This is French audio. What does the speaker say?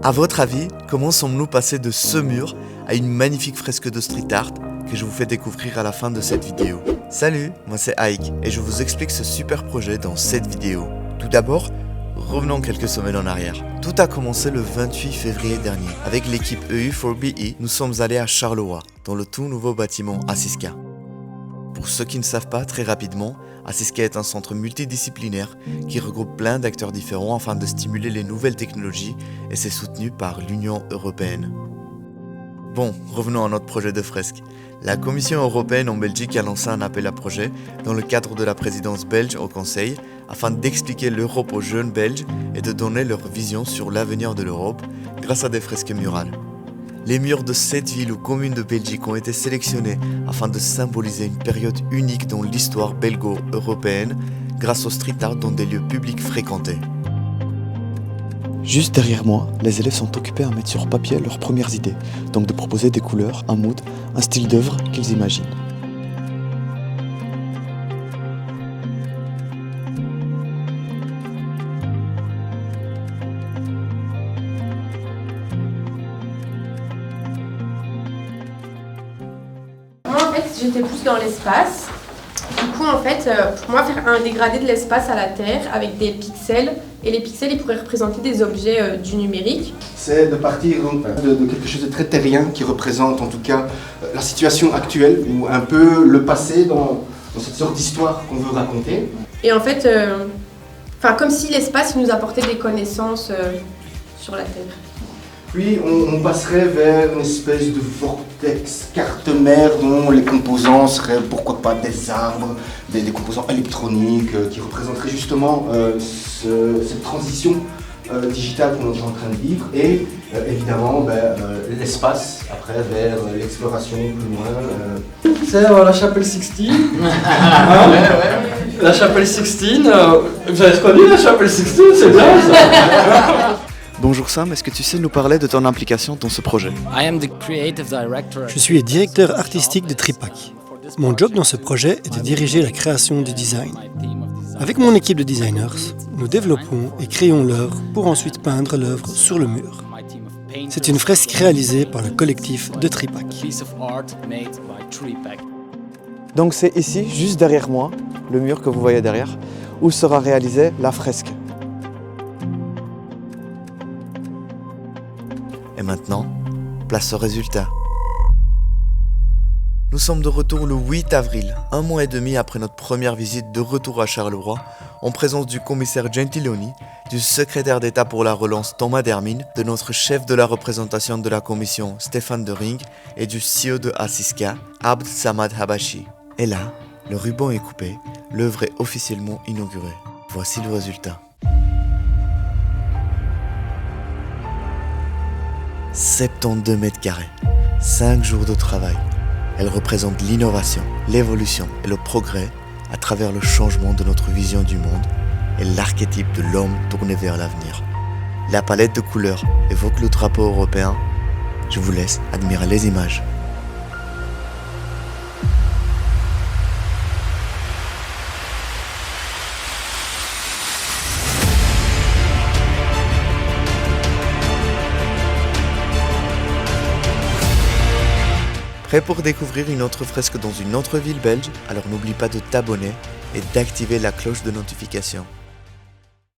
À votre avis, comment sommes-nous passés de ce mur à une magnifique fresque de street art que je vous fais découvrir à la fin de cette vidéo? Salut, moi c'est Ike et je vous explique ce super projet dans cette vidéo. Tout d'abord, revenons quelques semaines en arrière. Tout a commencé le 28 février dernier. Avec l'équipe EU4BE, nous sommes allés à Charleroi, dans le tout nouveau bâtiment Assiska. Pour ceux qui ne savent pas, très rapidement, Assiska est un centre multidisciplinaire qui regroupe plein d'acteurs différents afin de stimuler les nouvelles technologies et c'est soutenu par l'Union européenne. Bon, revenons à notre projet de fresque. La Commission européenne en Belgique a lancé un appel à projet dans le cadre de la présidence belge au Conseil afin d'expliquer l'Europe aux jeunes Belges et de donner leur vision sur l'avenir de l'Europe grâce à des fresques murales. Les murs de 7 villes ou communes de Belgique ont été sélectionnés afin de symboliser une période unique dans l'histoire belgo-européenne grâce au street art dans des lieux publics fréquentés. Juste derrière moi, les élèves sont occupés à mettre sur papier leurs premières idées, donc de proposer des couleurs, un mood, un style d'œuvre qu'ils imaginent. Moi, en fait, j'étais plus dans l'espace. Du coup, en fait, pour moi, faire un dégradé de l'espace à la Terre avec des pixels, et les pixels, ils pourraient représenter des objets du numérique. C'est de partir donc, de quelque chose de très terrien qui représente en tout cas la situation actuelle ou un peu le passé dans cette sorte d'histoire qu'on veut raconter. Et en fait, comme si l'espace nous apportait des connaissances sur la Terre. Puis on passerait vers une espèce de vortex carte-mère dont les composants seraient pourquoi pas des arbres, des composants électroniques qui représenteraient justement cette transition digitale qu'on est en train de vivre et évidemment l'espace après vers l'exploration plus loin. C'est la chapelle Sixtine. La chapelle Sixtine, vous avez reconnu la chapelle Sixtine, c'est bien ça. Bonjour Sam, est-ce que tu sais nous parler de ton implication dans ce projet? Je suis directeur artistique de Tripac. Mon job dans ce projet est de diriger la création du design. Avec mon équipe de designers, nous développons et créons l'œuvre pour ensuite peindre l'œuvre sur le mur. C'est une fresque réalisée par le collectif de Tripac. Donc c'est ici, juste derrière moi, le mur que vous voyez derrière, où sera réalisée la fresque. Et maintenant, place au résultat. Nous sommes de retour le 8 avril, un mois et demi après notre première visite de retour à Charleroi, en présence du commissaire Gentiloni, du secrétaire d'État pour la relance Thomas Dermine, de notre chef de la représentation de la commission Stéphane De Ring et du CEO de Assiska, Abd Samad Habashi. Et là, le ruban est coupé, l'œuvre est officiellement inaugurée. Voici le résultat. 72 mètres carrés, 5 jours de travail. Elle représente l'innovation, l'évolution et le progrès à travers le changement de notre vision du monde et l'archétype de l'homme tourné vers l'avenir. La palette de couleurs évoque le drapeau européen. Je vous laisse admirer les images. Prêt pour découvrir une autre fresque dans une autre ville belge? Alors n'oublie pas de t'abonner et d'activer la cloche de notification.